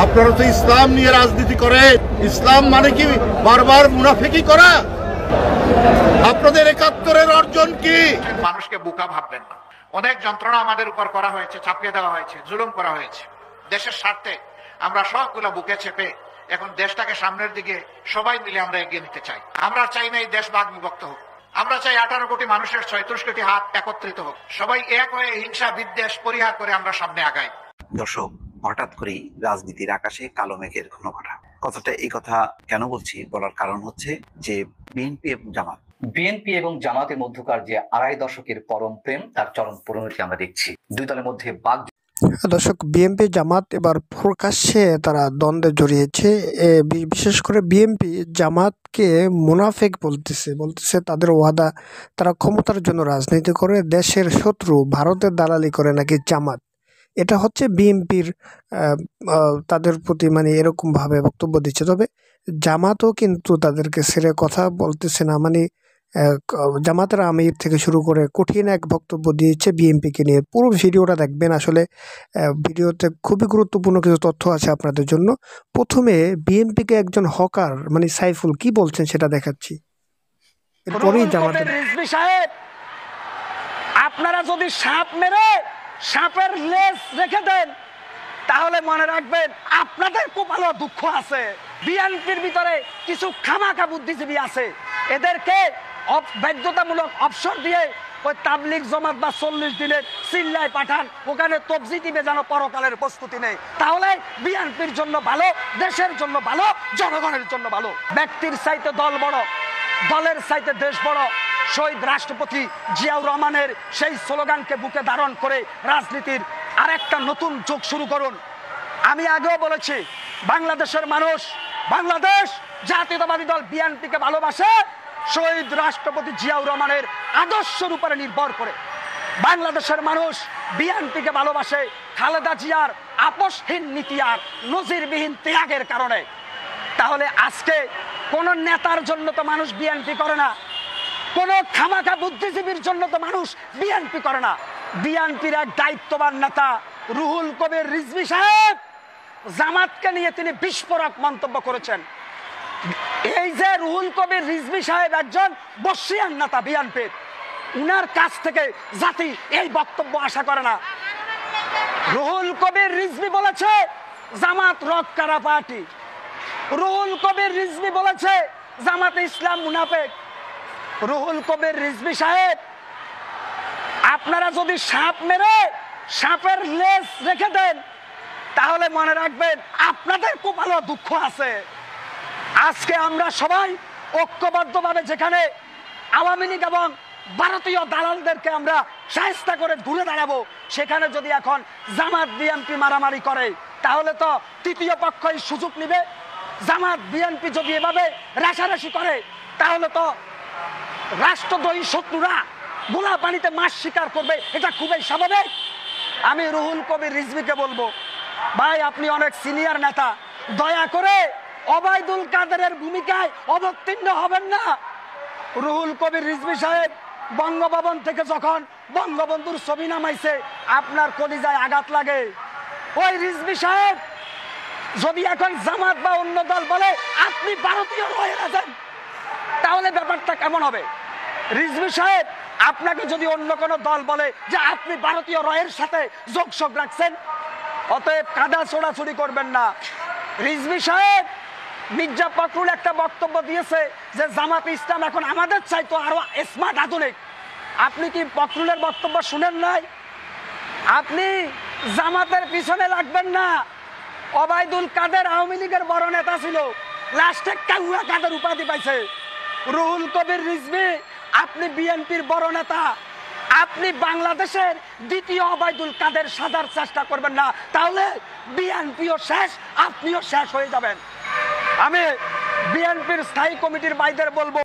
আপনারা তো ইসলাম নিয়ে রাজনীতি করে, ইসলাম মানে কি বারবার মুনাফিকি করা? আপনাদের ৭১-এর অর্জন কি? মানুষকে বোকা ভাববেন না। অনেক যন্ত্রণা আমাদের উপর করা হয়েছে, চাপিয়ে দেওয়া হয়েছে, জুলুম করা হয়েছে। দেশের স্বার্থে আমরা সবগুলো বুকে চেপে এখন দেশটাকে সামনের দিকে সবাই মিলে আমরা এগিয়ে নিতে চাই। আমরা চাই না এই দেশ ভাগ বিভক্ত হোক। আমরা চাই ১৮ কোটি মানুষের ৩৬ কোটি হাত একত্রিত হোক, সবাই এক হয়ে হিংসা বিদ্বেষ পরিহার করে আমরা সামনে আগাই। দর্শক, হঠাৎ করেই রাজনীতির আকাশে কালো মেঘের ঘন ঘটা। কথাটা এই কথা কেন বলছি, বলার কারণ হচ্ছে যে বিএনপি এবং জামাতের মধ্যকার যে ২.৫ দশকের পরম প্রেম, তার চরম পরিণতি আমরা দেখছি। দুই দলের মধ্যে দর্শক, বিএনপি জামাত এবার প্রকাশ্যে তারা দ্বন্দ্বে জড়িয়েছে। বিশেষ করে বিএনপি জামাতকে মুনাফিক বলতেছে তাদের ওয়াদা, তারা ক্ষমতার জন্য রাজনীতি করে, দেশের শত্রু ভারতের দালালি করে নাকি জামাত। এটা হচ্ছে বিএনপির তাদের প্রতি মানে এরকমভাবে বক্তব্য দিচ্ছে। তবে জামাতও কিন্তু তাদেরকে ছেড়ে কথা বলতেছে না। মানে জামাতের আমির থেকে শুরু করে কঠিন এক বক্তব্য দিয়েছে বিএনপিকে নিয়ে। পুরো ভিডিওটা দেখবেন, আসলে ভিডিওতে খুবই গুরুত্বপূর্ণ কিছু তথ্য আছে আপনাদের জন্য। প্রথমে বিএনপিকে একজন হকার মানে সাইফুল কি বলছেন সেটা দেখাচ্ছি, এরপরেই জামাতের। রিজভী সাহেব, আপনারা যদি সাপ মেরে সাপের লেজ রেখে দেন তাহলে মনে রাখবেন আপনাদের কপালে দুঃখ আছে। বিএনপির ভিতরে কিছু খামাখা বুদ্ধিজীবী আছে, এদেরকে বাধ্যতামূলক অবসর দিয়ে ওই তাবলিগ জমাত বা ৪০ দিনের সিল্লায় পাঠান, ওখানে তবজি দিবে যেন পরকালের প্রস্তুতি নেই। তাহলে বিএনপির জন্য ভালো, দেশের জন্য ভালো, জনগণের জন্য ভালো। ব্যক্তির চাইতে দল বড়, দলের চাইতে দেশ বড়। শহীদ রাষ্ট্রপতি জিয়াউর রহমানের সেই স্লোগানকে বুকে ধারণ করে রাজনীতির আরেকটা নতুন যুগ শুরু করুন। আমি আগেও বলেছি, বাংলাদেশের মানুষ, বাংলাদেশ জাতীয়তাবাদী দল বিএনপিকে ভালোবাসে শহীদ রাষ্ট্রপতি জিয়াউর রহমানের আদর্শের উপরে নির্ভর করে। বাংলাদেশের মানুষ বিএনপিকে ভালোবাসে খালেদা জিয়ার আপোষহীন নীতি আর নজিরবিহীন ত্যাগের কারণে। তাহলে আজকে কোন নেতার জন্য তো মানুষ বিএনপি করে না, কোন খামাখা বুদ্ধিজীবীর জন্য তো মানুষ বিএনপি করে না। বিএনপির এক দায়িত্ববান নেতা রুহুল কবির রিজভী সাহেব জামাতকে নিয়ে তিনি বিস্ফোরক মন্তব্য করেছেন। এই যে রুহুল কবির রিজভী সাহেব একজন বর্ষিয়ান নেতা বিএনপির, উনার কাছ থেকে জাতি এই বক্তব্য আশা করে না। রুহুল কবির রিজভী বলেছে জামাত রক কারা পার্টি। রুহুল কবির রিজভী বলেছে জামাতে ইসলাম মুনাফিক। রুহুল কবির রিজভী সাহেব, আপনারা যদি সাপ মেরে সাপের লেজ রেখে দেন তাহলে মনে রাখবেন আপনাদের কপালে দুঃখ আছে। আজকে আমরা সবাই ঐক্যবদ্ধভাবে যেখানে আওয়ামী লীগ এবং ভারতীয় দালালদেরকে আমরা শায়েস্তা করে ঘুরে দাঁড়াবো, সেখানে যদি এখন জামাত বিএনপি মারামারি করে তাহলে তো তৃতীয় পক্ষই সুযোগ নিবে। জামাত বিএনপি যদি এভাবে রেষারেষি করে তাহলে তো রাষ্ট্রদ্রোহী শত্রুরা গোলা পানিতে মাছ শিকার করবে, এটা খুবই স্বাভাবিক। আমি রুহুল কবির রিজভীকে বলবো, ভাই আপনি অনেক সিনিয়র নেতা, দয়া করে ওবায়দুল কাদেরের ভূমিকায় অবতীর্ণ হবেন না। রুহুল কবির রিজভী সাহেব বঙ্গভবন থেকে যখন বঙ্গবন্ধুর ছবি নামাইছে আপনার কলিজায় আঘাত লাগে। ওই রিজভী সাহেব যদি এখন জামাত বা অন্য দল বলে আপনি ভারতীয় রয়ে আছেন তাহলে ব্যাপারটা কেমন হবে? রিজভী সাহেব আপনাকে যদি অন্য কোন দল বলে যে আপনি ভারতীয় রয়ের সাথে যোগসূত্র রাখছেন, অতএব কাদা ছোড়াছুড়ি করবেন না। রিজভী সাহেব, মির্জা ফখরুল একটা বক্তব্য দিয়েছে যে জামাত ইসলাম এখন আমাদের চাইতো আরো স্মার্ট আধুনিক। আপনি কি ফখরুলের বক্তব্য শুনেন নাই? আপনি জামাতের পিছনে লাগবেন না। ওবায়দুল কাদের আওয়ামী লীগের বড় নেতা ছিল, লাস্টে কাউয়া কাদের উপাধি পাইছে। রুহুল কবির রিজভী, আপনি বিএনপির বড় নেতা, আপনি বাংলাদেশের দ্বিতীয় ওবায়দুল কাদের সাজার চেষ্টা করবেন না, তাহলে বিএনপিও শেষ, আপনিও শেষ হয়ে যাবেন। আমি বিএনপির স্থায়ী কমিটির ভাইদের বলবো।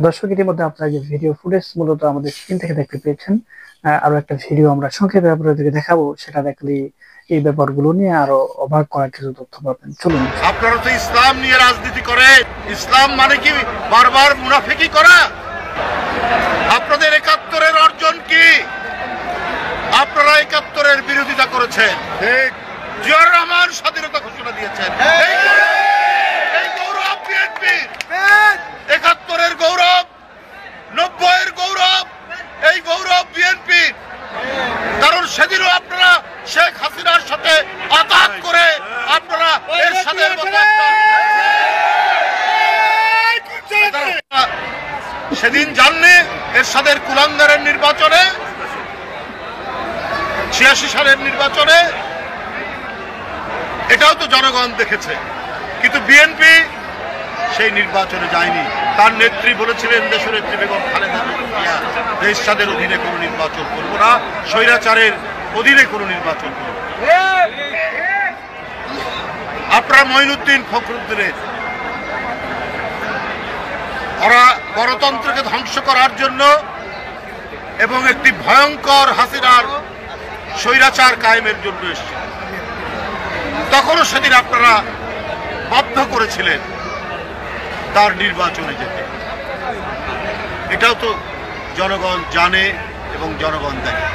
দর্শক, ইতিমধ্যে আপনারা যে ভিডিও ফুটেজ মূলত আমাদের স্ক্রিন থেকে দেখতে পেয়েছেন, আরো একটা ভিডিও আমরা সংক্ষেপে আপনাদেরকে দেখাবো, সেটা দেখলে এই ব্যাপারগুলো নিয়ে আরো অবাক করার কিছু তথ্য পাবেন। চলুন। আপনারা তো ইসলাম নিয়ে রাজনীতি করে, ইসলাম মানে কি বারবার মুনাফিকি করা? আপনাদের ৭১-এর অর্জন কি? আপনারা ৭১-এর বিরোধিতা করেছেন, জিয়াউর রহমান স্বাধীনতা ঘোষণা দিয়েছেন। এই গৌরব বিএনপির, ৭১-এর গৌরব, ৯০-এর গৌরব, এই গৌরব বিএনপির। কারণ সেদিনও আপনারা শেখ হাসিনার সাথে আঘাত করে আপনারা এরশাদের মতো সেদিন জাননি এরশাদের কুলাঙ্গারের নির্বাচনে, ৮৬ সালের নির্বাচনে, এটাও তো জনগণ দেখেছে। কিন্তু বিএনপি সেই নির্বাচনে যায়নি। তার নেত্রী বলেছিলেন, দেশনেত্রী বেগম খালেদা জিয়া, এরশাদের অধীনে কোনো নির্বাচন করবো না, স্বৈরাচারের অধীনে কোনো নির্বাচন করব। আপনারা মঈনুদ্দিন ফখরুদ্দিনের, ওরা গণতন্ত্রকে ধ্বংস করার জন্য এবং একটি ভয়ঙ্কর হাসিনার স্বৈরাচার কায়েমের জন্য এসেছে। তখনও সেদিন আপনারা বাধ্য করেছিলেন তার নির্বাচনে যেতে। এটাও তো জনগণ জানে এবং জনগণ দেখে।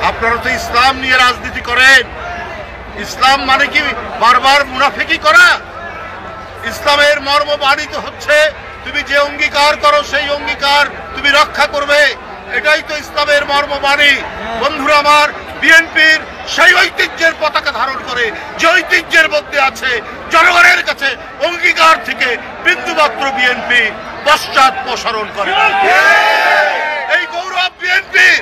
আপনারা তো ইসলাম নিয়ে রাজনীতি করেন। ইসলাম মানে কি বারবার মুনাফিকি করা? ইসলামের মর্মবাণী তো হচ্ছে তুমি যে অঙ্গীকার করো সেই অঙ্গীকার তুমি রক্ষা করবে। এটাই তো ইসলামের মর্মবাণী। বন্ধুরা আমার, বিএনপির সেই ঐতিহ্যের পতাকা ধারণ করে, যে ঐতিহ্যের মধ্যে আছে জনগণের কাছে অঙ্গীকার থেকে বিন্দুমাত্র বিএনপি পশ্চাৎপসরণ করে। এই গৌরব বিএনপির,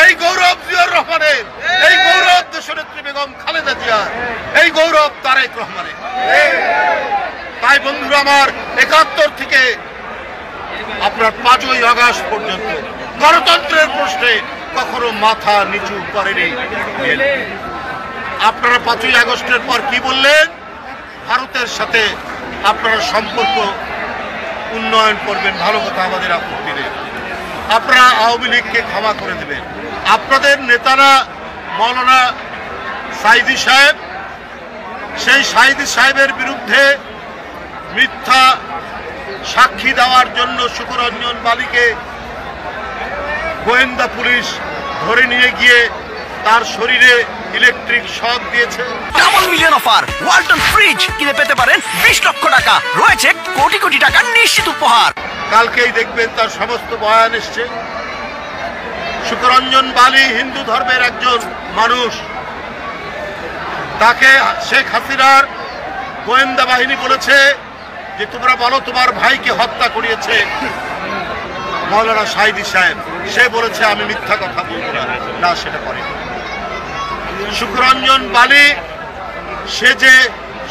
এই গৌরব জিয়াউর রহমানের, এই গৌরব দেশনেত্রী বেগম খালেদা জিয়ার, এই গৌরব তারেক রহমানের। তাই বন্ধুরা আমার, ৭১ থেকে আপনার ৫ই আগস্ট পর্যন্ত গণতন্ত্রের প্রশ্নে কখনো মাথা নিচু করেনি। আপনারা ৫ই আগস্টের পর কি বললেন? ভারতের সাথে আপনারা সম্পর্ক উন্নয়ন করবেন, ভালো কথা, আমাদের আপত্তি নেই। আপনারা আওয়ামী লীগকে ক্ষমা করে দেবেন। আপনাদের নেতারা মৌলানা সাইদি সাহেব, সেই সাইদি সাহেবের বিরুদ্ধে মিথ্যা সাক্ষী দেওয়ার জন্য শুকুরঞ্জন বালিকে গোয়েন্দা পুলিশ ধরে নিয়ে গিয়ে তার শরীরে ইলেকট্রিক শক দিয়েছে। Double million offer, Walton fridge কিনে পেতে পারেন ২০ লক্ষ টাকা, রয়েছে কোটি কোটি টাকার নিশ্চিত উপহার। কালকেই দেখবেন তার সমস্ত বয়ান এসছে। শুকুরঞ্জন বালি হিন্দু ধর্মের একজন মানুষ, তাকে শেখ হাসিনার গোয়েন্দা বাহিনী বলেছে যে তোমরা বলো তোমার ভাইকে হত্যা করিয়েছে মৌলানা সাইদি সাহেব। সে বলেছে আমি মিথ্যা কথা বলবো না, সেটা করে। শুকুরঞ্জন বালি সে যে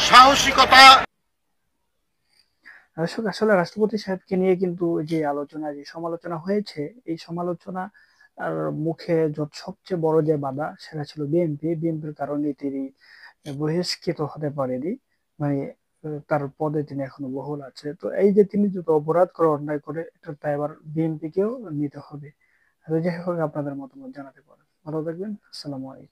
সাহসিকতা। আসলে রাষ্ট্রপতি সাহেবকে নিয়ে কিন্তু যে আলোচনা, যে সমালোচনা হয়েছে, এই সমালোচনা আর মুখে সবচেয়ে বড় যে বাধা সেটা ছিল বিএনপির কারণে তিনি বহিষ্কৃত হতে পারেনি। মানে তার পদে তিনি এখনো বহাল আছে। তো এই যে তিনি যত অপরাধ করে, অন্যায় করে, এটা তাই এবার বিএনপিকেও নিতে হবে। যাই হোক, আপনাদের মতামত জানাতে পারেন। ভালো থাকবেন। আসসালামু আলাইকুম।